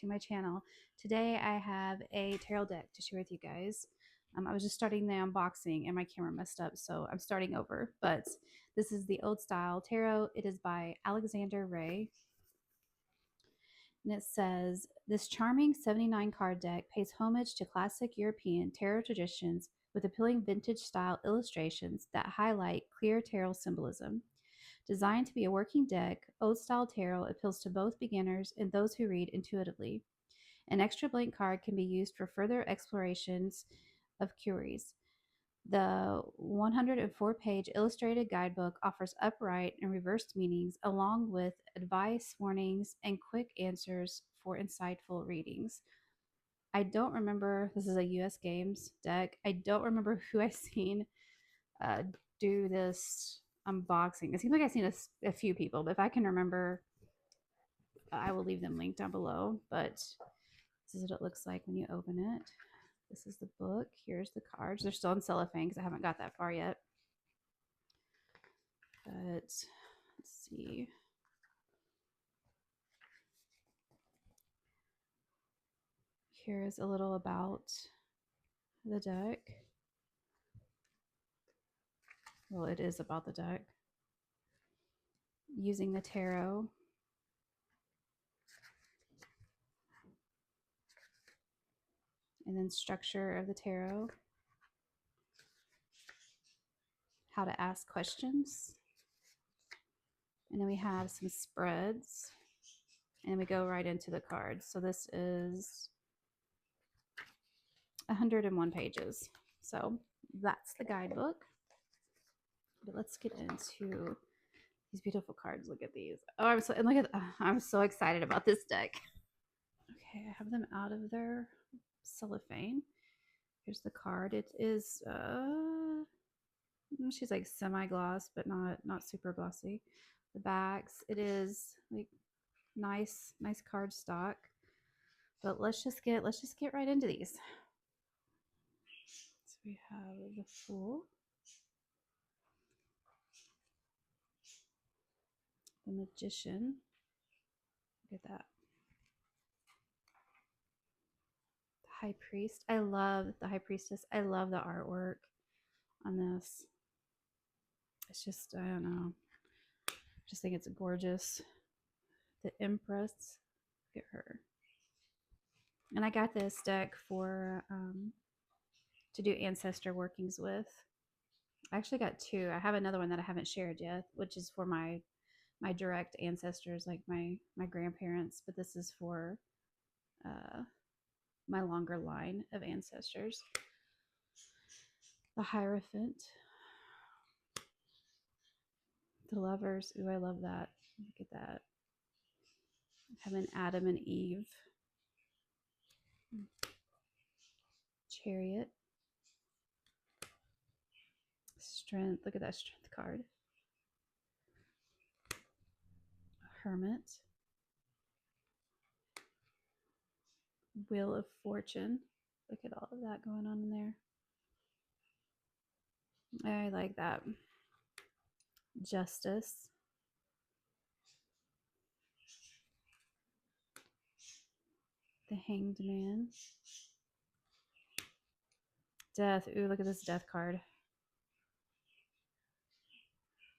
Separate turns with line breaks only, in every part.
to my channel. Today I have a tarot deck to share with you guys. I was just starting the unboxing and my camera messed up, so I'm starting over. But this is the old style tarot. It is by Alexander Ray. And it says, this charming 79 card deck pays homage to classic European tarot traditions with appealing vintage style illustrations that highlight clear tarot symbolism. Designed to be a working deck, Old Style Tarot appeals to both beginners and those who read intuitively. An extra blank card can be used for further explorations of queries. The 104-page illustrated guidebook offers upright and reversed meanings, along with advice, warnings, and quick answers for insightful readings. I don't remember, this is a US Games deck. I don't remember who I've seen uh, do this unboxing. It seems like I've seen a few people, but if I can remember, I will leave them linked down below. But this is what it looks like when you open it. This is the book. Here's the cards. They're still in cellophane because I haven't got that far yet. But let's see. Here's a little about the deck. Well, it is about the deck. Using the tarot. And then structure of the tarot. How to ask questions. And then we have some spreads. And we go right into the cards. So this is 101 pages. So that's the guidebook. But let's get into these beautiful cards. Look at these. Oh, I'm so excited about this deck. Okay, I have them out of their cellophane. Here's the card. It is she's like semi-gloss, but not super glossy. The backs, it is like nice card stock. But let's just get right into these. So we have the Fool, the Magician. Look at that. The High Priest. I love the High Priestess. I love the artwork on this. It's just, I don't know. I just think it's gorgeous. The Empress. Look at her. And I got this deck for to do ancestor workings with. I actually got two. I have another one that I haven't shared yet, which is for my direct ancestors, like my grandparents. But this is for my longer line of ancestors. The Hierophant. The Lovers. Ooh, I love that. Look at that. Having Adam and Eve. Chariot. Strength. Look at that strength card. Hermit. Wheel of Fortune. Look at all of that going on in there. I like that. Justice. The Hanged Man. Death. Ooh, look at this death card.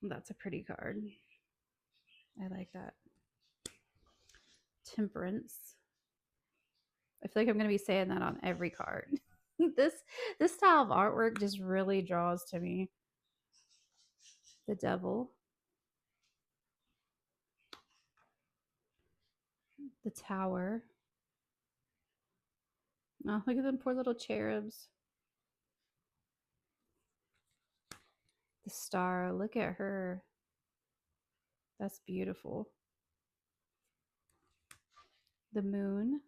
That's a pretty card. I like that. Temperance. I feel like I'm going to be saying that on every card. this style of artwork just really draws to me. The Devil. The Tower. Oh, look at them poor little cherubs. The Star. Look at her. That's beautiful. The Moon.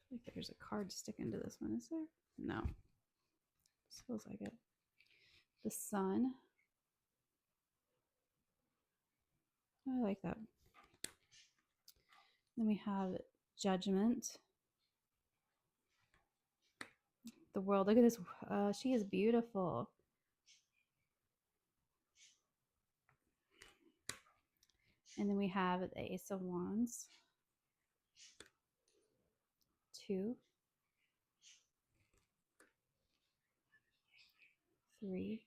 I think there's a card sticking to this one, is there? No. This feels like it. The Sun. I like that. Then we have Judgment. The World. Look at this. She is beautiful. And then we have the Ace of Wands, 2, 3,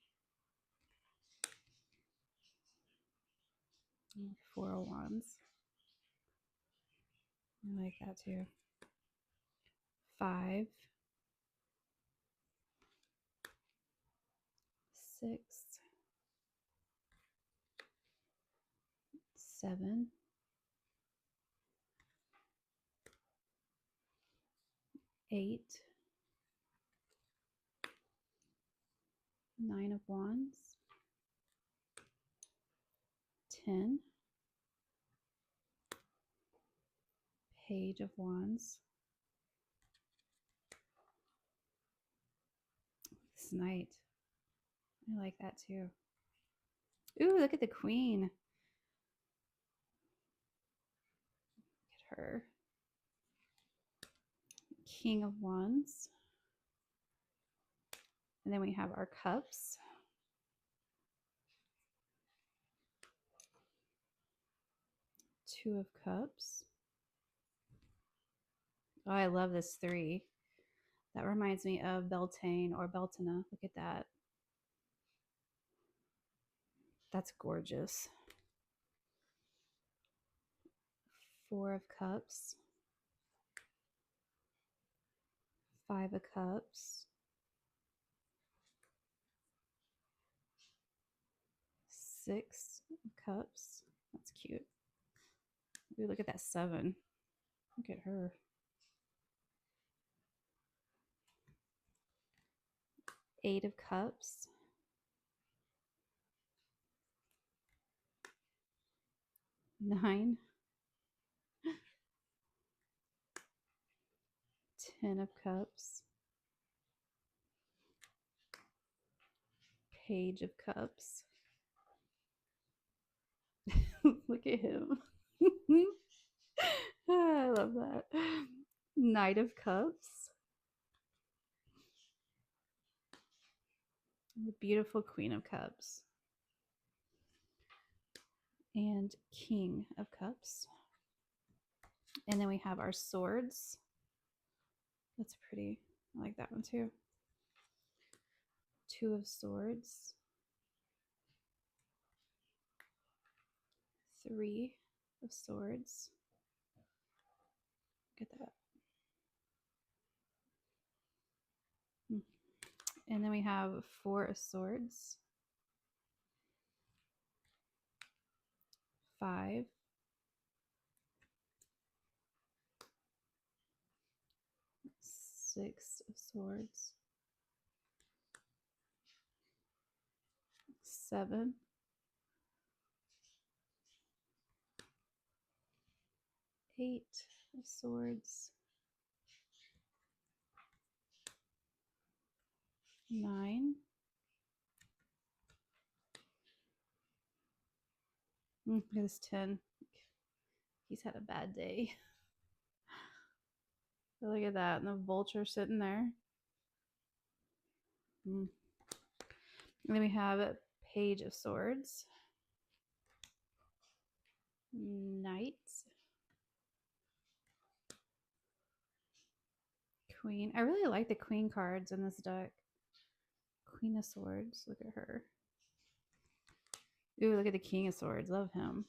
and 4 of Wands. I like that too. 5, 6, 7, 8, 9 of Wands, 10, Page of Wands. This Knight. I like that too. Ooh, look at the Queen. Look at her. King of Wands. And then we have our cups. Two of Cups. Oh, I love this 3. That reminds me of Beltane or Beltana. Look at that. That's gorgeous. 4 of Cups. 5 of Cups. 6 of Cups. That's cute. Ooh, look at that 7. Look at her. 8 of Cups. 9. 10 of Cups. Page of Cups. Look at him. I love that. Knight of Cups. The beautiful Queen of Cups. And King of Cups. And then we have our swords. That's pretty. I like that one too. 2 of Swords. 3 of Swords. Look at that. And then we have 4 of Swords. 5. 6 of Swords. 7. 8 of Swords. 9. Look at this 10. He's had a bad day. Look at that. And the vulture sitting there. And then we have a Page of Swords. Knight. Queen. I really like the Queen cards in this deck. Queen of Swords. Look at her. Ooh, look at the King of Swords. Love him.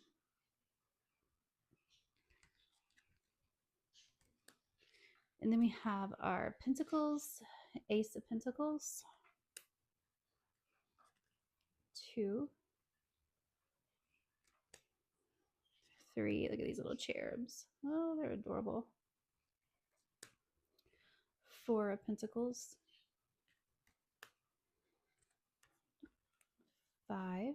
And then we have our Pentacles. Ace of Pentacles. 2. 3. Look at these little cherubs. Oh, they're adorable. 4 of Pentacles. 5.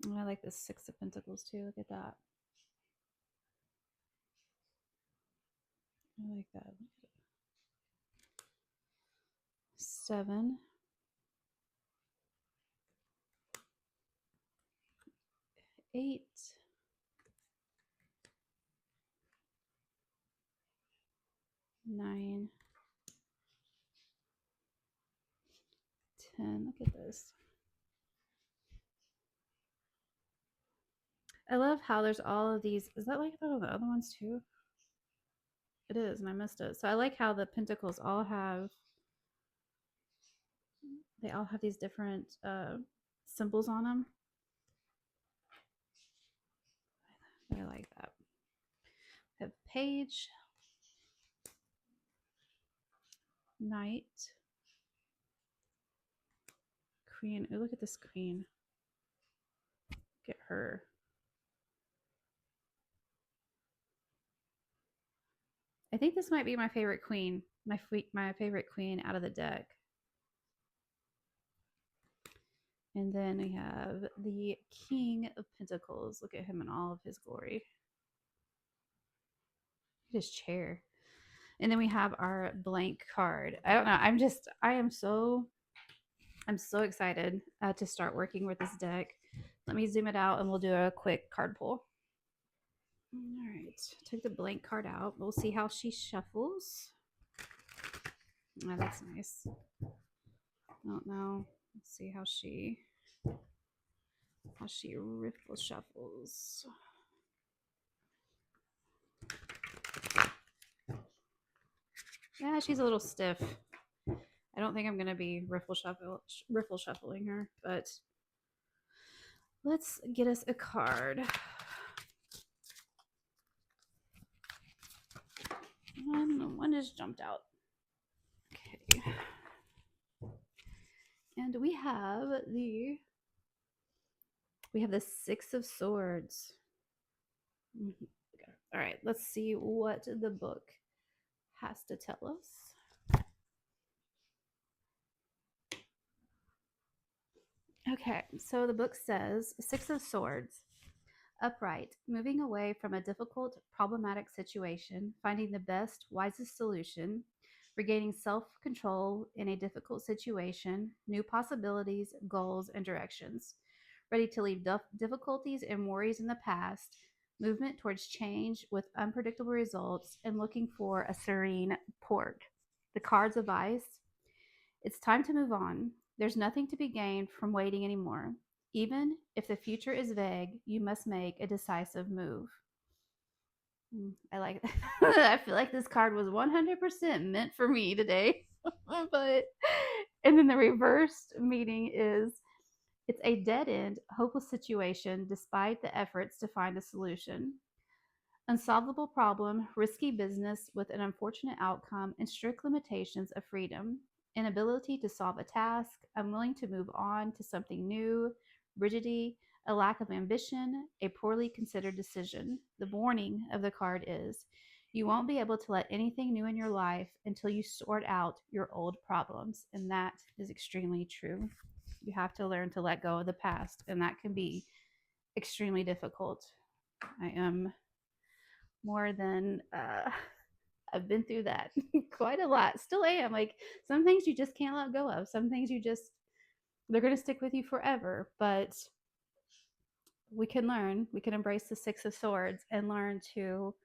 Oh, I like the 6 of Pentacles too. Look at that. I like that. 7. 8. 9. 10. Look at this. I love how there's all of these. Is that like that on the other ones too? It is, and I missed it. So I like how the pentacles all have, they all have these different symbols on them. I like that. I have page, knight, queen. Oh, look at this queen. Get her. I think this might be my favorite queen. My favorite queen out of the deck. And then we have the King of Pentacles. Look at him in all of his glory. Look at his chair. And then we have our blank card. I don't know. I'm so excited to start working with this deck. Let me zoom it out and we'll do a quick card pull. All right, take the blank card out. We'll see how she shuffles. Oh, that's nice. I don't know. Let's see how she riffle shuffles. Yeah, she's a little stiff. I don't think I'm gonna be riffle shuffling her, but let's get us a card. One just jumped out. Okay. And we have the Six of Swords. Mm-hmm. Okay. All right, let's see what the book has to tell us. Okay, so the book says Six of Swords. Upright, moving away from a difficult, problematic situation, finding the best, wisest solution, regaining self control in a difficult situation, new possibilities, goals, and directions, ready to leave difficulties and worries in the past, movement towards change with unpredictable results, and looking for a serene port. The cards advise it's time to move on. There's nothing to be gained from waiting anymore. Even if the future is vague, you must make a decisive move. I like that. I feel like this card was 100% meant for me today. But, and then the reversed meaning is it's a dead end, hopeless situation despite the efforts to find a solution. Unsolvable problem, risky business with an unfortunate outcome, and strict limitations of freedom. Inability to solve a task, unwilling to move on to something new, rigidity, a lack of ambition, a poorly considered decision. The warning of the card is you won't be able to let anything new in your life until you sort out your old problems. And that is extremely true. You have to learn to let go of the past, and that can be extremely difficult. I am more than I've been through that quite a lot. Still am. Like some things you just can't let go of. Some things they're going to stick with you forever. But we can learn. We can embrace the Six of Swords and learn to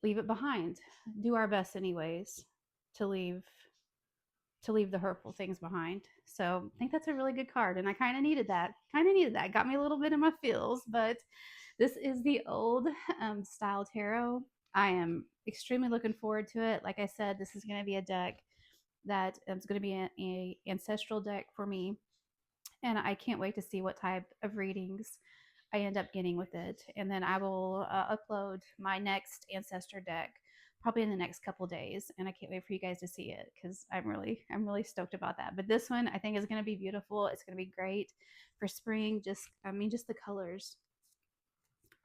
leave it behind. Do our best, anyways, to leave the hurtful things behind. So I think that's a really good card, and I kind of needed that. Got me a little bit in my feels, but this is the old style tarot. I am extremely looking forward to it. Like I said, this is going to be a deck that is going to be a ancestral deck for me, and I can't wait to see what type of readings I end up getting with it. And then I will upload my next ancestor deck probably in the next couple days, and I can't wait for you guys to see it because I'm really stoked about that. But this one I think is going to be beautiful. It's going to be great for spring. Just the colors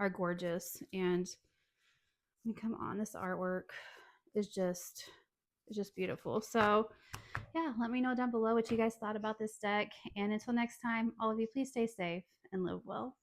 are gorgeous, and I mean, come on, this artwork is just beautiful. So yeah, let me know down below what you guys thought about this deck, and until next time, all of you, please stay safe and live well.